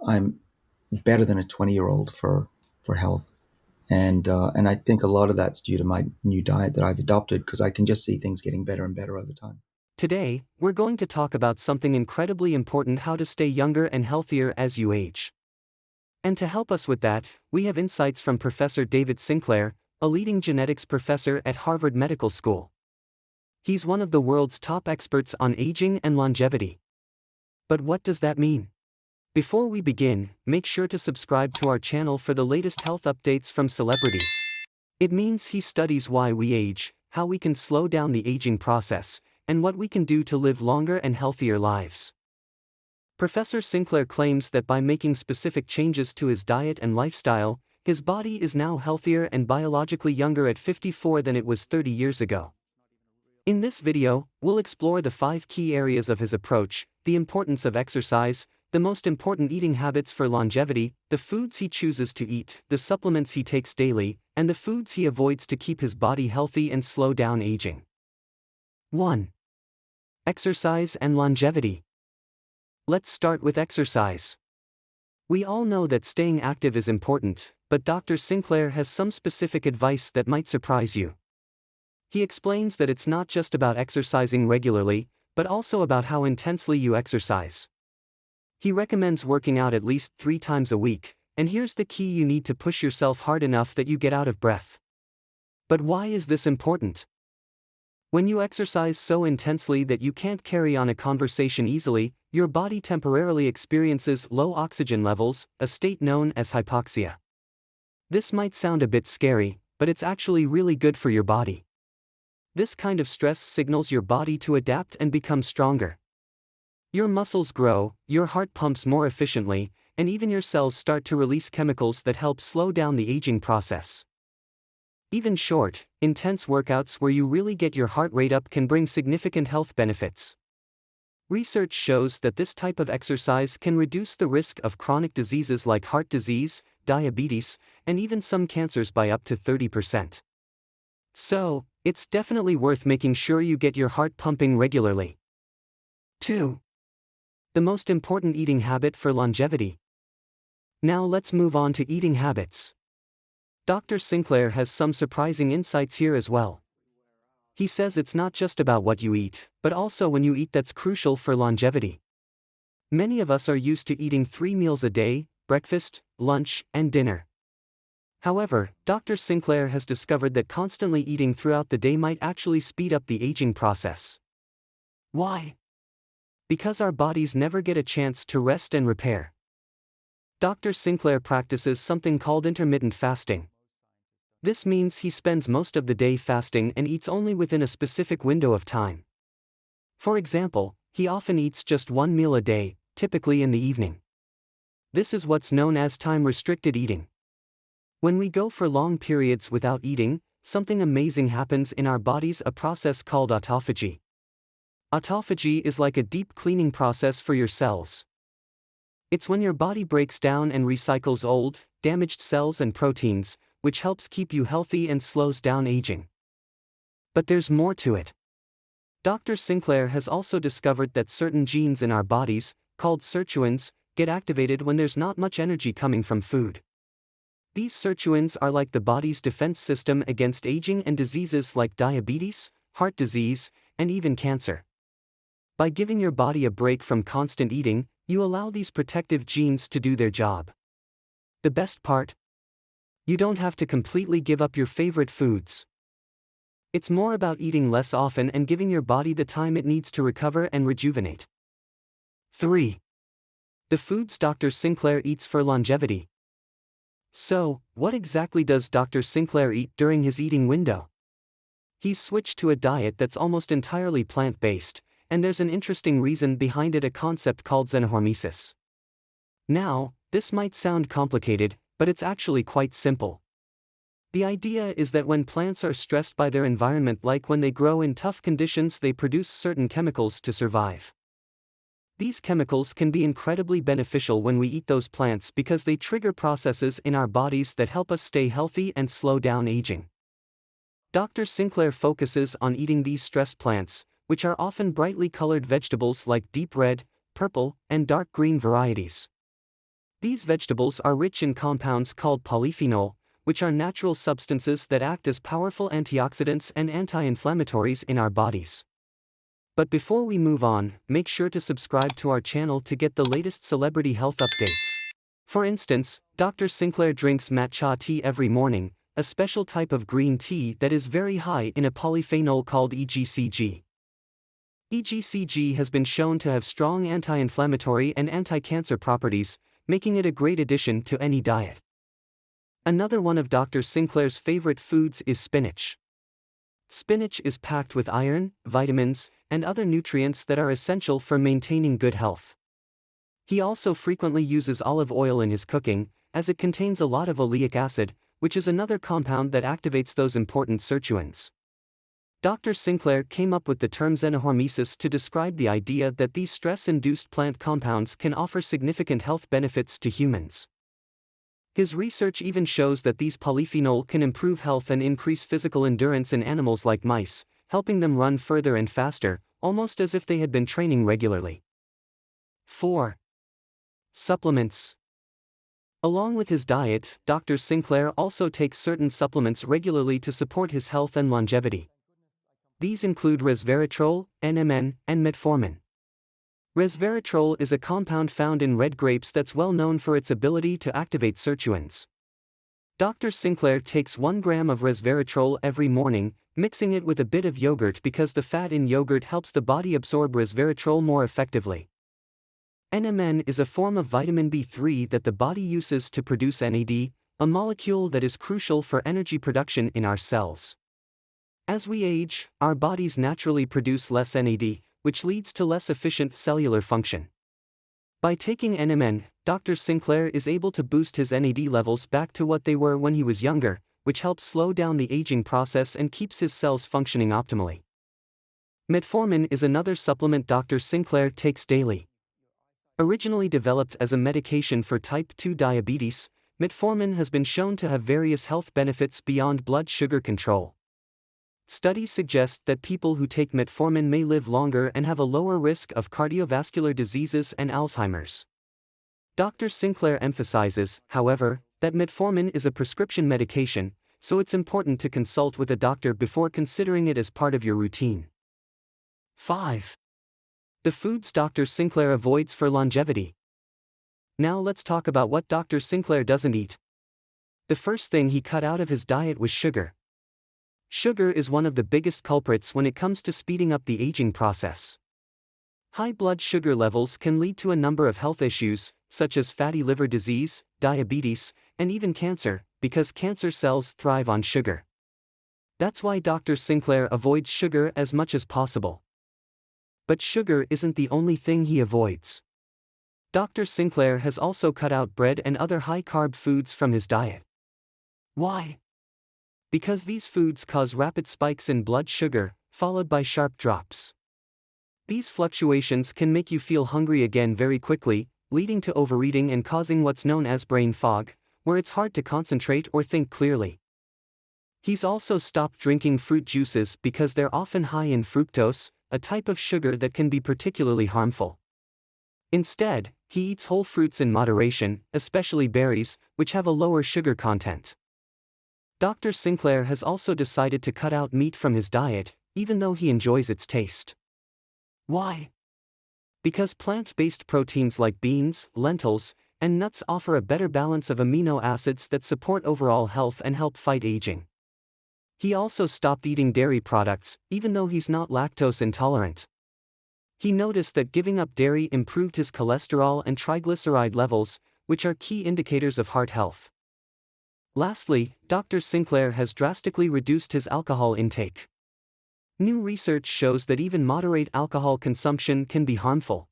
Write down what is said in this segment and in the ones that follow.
I'm better than a 20-year-old for health. And I think a lot of that's due to my new diet that I've adopted because I can just see things getting better and better over time. Today, we're going to talk about something incredibly important: how to stay younger and healthier as you age. And to help us with that, we have insights from Professor David Sinclair, a leading genetics professor at Harvard Medical School. He's one of the world's top experts on aging and longevity. But what does that mean? Before we begin, make sure to subscribe to our channel for the latest health updates from celebrities. It means he studies why we age, how we can slow down the aging process, and what we can do to live longer and healthier lives. Professor Sinclair claims that by making specific changes to his diet and lifestyle, his body is now healthier and biologically younger at 54 than it was 30 years ago. In this video, we'll explore the 5 key areas of his approach: the importance of exercise, the most important eating habits for longevity, the foods he chooses to eat, the supplements he takes daily, and the foods he avoids to keep his body healthy and slow down aging. 1. Exercise and longevity. Let's start with exercise. We all know that staying active is important, but Dr. Sinclair has some specific advice that might surprise you. He explains that it's not just about exercising regularly, but also about how intensely you exercise. He recommends working out at least 3 times a week, and here's the key: you need to push yourself hard enough that you get out of breath. But why is this important? When you exercise so intensely that you can't carry on a conversation easily, your body temporarily experiences low oxygen levels, a state known as hypoxia. This might sound a bit scary, but it's actually really good for your body. This kind of stress signals your body to adapt and become stronger. Your muscles grow, your heart pumps more efficiently, and even your cells start to release chemicals that help slow down the aging process. Even short, intense workouts where you really get your heart rate up can bring significant health benefits. Research shows that this type of exercise can reduce the risk of chronic diseases like heart disease, diabetes, and even some cancers by up to 30%. So, it's definitely worth making sure you get your heart pumping regularly. 2. The most important eating habit for longevity. Now let's move on to eating habits. Dr. Sinclair has some surprising insights here as well. He says it's not just about what you eat, but also when you eat that's crucial for longevity. Many of us are used to eating 3 meals a day: breakfast, lunch, and dinner. However, Dr. Sinclair has discovered that constantly eating throughout the day might actually speed up the aging process. Why? Because our bodies never get a chance to rest and repair. Dr. Sinclair practices something called intermittent fasting. This means he spends most of the day fasting and eats only within a specific window of time. For example, he often eats just 1 meal a day, typically in the evening. This is what's known as time-restricted eating. When we go for long periods without eating, something amazing happens in our bodies: a process called autophagy. Autophagy is like a deep cleaning process for your cells. It's when your body breaks down and recycles old, damaged cells and proteins, which helps keep you healthy and slows down aging. But there's more to it. Dr. Sinclair has also discovered that certain genes in our bodies, called sirtuins, get activated when there's not much energy coming from food. These sirtuins are like the body's defense system against aging and diseases like diabetes, heart disease, and even cancer. By giving your body a break from constant eating, you allow these protective genes to do their job. The best part? You don't have to completely give up your favorite foods. It's more about eating less often and giving your body the time it needs to recover and rejuvenate. 3. The foods Dr. Sinclair eats for longevity. So, what exactly does Dr. Sinclair eat during his eating window? He's switched to a diet that's almost entirely plant-based, and there's an interesting reason behind it: a concept called xenohormesis. Now, this might sound complicated, but it's actually quite simple. The idea is that when plants are stressed by their environment, like when they grow in tough conditions, they produce certain chemicals to survive. These chemicals can be incredibly beneficial when we eat those plants because they trigger processes in our bodies that help us stay healthy and slow down aging. Dr. Sinclair focuses on eating these stress plants, which are often brightly colored vegetables like deep red, purple, and dark green varieties. These vegetables are rich in compounds called polyphenol, which are natural substances that act as powerful antioxidants and anti-inflammatories in our bodies. But before we move on, make sure to subscribe to our channel to get the latest celebrity health updates. For instance, Dr. Sinclair drinks matcha tea every morning, a special type of green tea that is very high in a polyphenol called EGCG. EGCG has been shown to have strong anti-inflammatory and anti-cancer properties, making it a great addition to any diet. Another one of Dr. Sinclair's favorite foods is spinach. Spinach is packed with iron, vitamins, and other nutrients that are essential for maintaining good health. He also frequently uses olive oil in his cooking, as it contains a lot of oleic acid, which is another compound that activates those important sirtuins. Dr. Sinclair came up with the term xenohormesis to describe the idea that these stress-induced plant compounds can offer significant health benefits to humans. His research even shows that these polyphenol can improve health and increase physical endurance in animals like mice, helping them run further and faster, almost as if they had been training regularly. 4. Supplements. Along with his diet, Dr. Sinclair also takes certain supplements regularly to support his health and longevity. These include resveratrol, NMN, and metformin. Resveratrol is a compound found in red grapes that's well known for its ability to activate sirtuins. Dr. Sinclair takes 1 gram of resveratrol every morning, mixing it with a bit of yogurt because the fat in yogurt helps the body absorb resveratrol more effectively. NMN is a form of vitamin B3 that the body uses to produce NAD, a molecule that is crucial for energy production in our cells. As we age, our bodies naturally produce less NAD, which leads to less efficient cellular function. By taking NMN, Dr. Sinclair is able to boost his NAD levels back to what they were when he was younger, which helps slow down the aging process and keeps his cells functioning optimally. Metformin is another supplement Dr. Sinclair takes daily. Originally developed as a medication for type 2 diabetes, metformin has been shown to have various health benefits beyond blood sugar control. Studies suggest that people who take metformin may live longer and have a lower risk of cardiovascular diseases and Alzheimer's. Dr. Sinclair emphasizes, however, that metformin is a prescription medication, so it's important to consult with a doctor before considering it as part of your routine. 5. The foods Dr. Sinclair avoids for longevity. Now let's talk about what Dr. Sinclair doesn't eat. The first thing he cut out of his diet was sugar. Sugar is one of the biggest culprits when it comes to speeding up the aging process. High blood sugar levels can lead to a number of health issues, such as fatty liver disease, diabetes, and even cancer, because cancer cells thrive on sugar. That's why Dr. Sinclair avoids sugar as much as possible. But sugar isn't the only thing he avoids. Dr. Sinclair has also cut out bread and other high-carb foods from his diet. Why? Because these foods cause rapid spikes in blood sugar, followed by sharp drops. These fluctuations can make you feel hungry again very quickly, leading to overeating and causing what's known as brain fog, where it's hard to concentrate or think clearly. He's also stopped drinking fruit juices because they're often high in fructose, a type of sugar that can be particularly harmful. Instead, he eats whole fruits in moderation, especially berries, which have a lower sugar content. Dr. Sinclair has also decided to cut out meat from his diet, even though he enjoys its taste. Why? Because plant-based proteins like beans, lentils, and nuts offer a better balance of amino acids that support overall health and help fight aging. He also stopped eating dairy products, even though he's not lactose intolerant. He noticed that giving up dairy improved his cholesterol and triglyceride levels, which are key indicators of heart health. Lastly, Dr. Sinclair has drastically reduced his alcohol intake. New research shows that even moderate alcohol consumption can be harmful.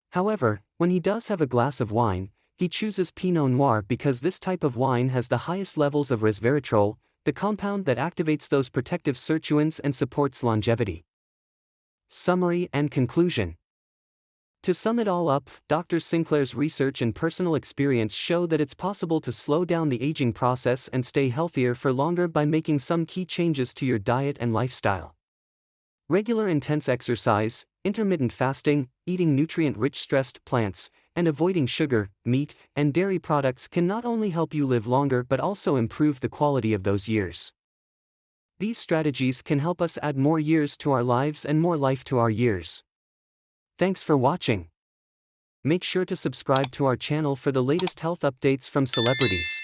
However, when he does have a glass of wine, he chooses Pinot Noir because this type of wine has the highest levels of resveratrol, the compound that activates those protective sirtuins and supports longevity. Summary and conclusion. To sum it all up, Dr. Sinclair's research and personal experience show that it's possible to slow down the aging process and stay healthier for longer by making some key changes to your diet and lifestyle. Regular intense exercise, intermittent fasting, eating nutrient-rich stressed plants, and avoiding sugar, meat, and dairy products can not only help you live longer but also improve the quality of those years. These strategies can help us add more years to our lives and more life to our years. Thanks for watching. Make sure to subscribe to our channel for the latest health updates from celebrities.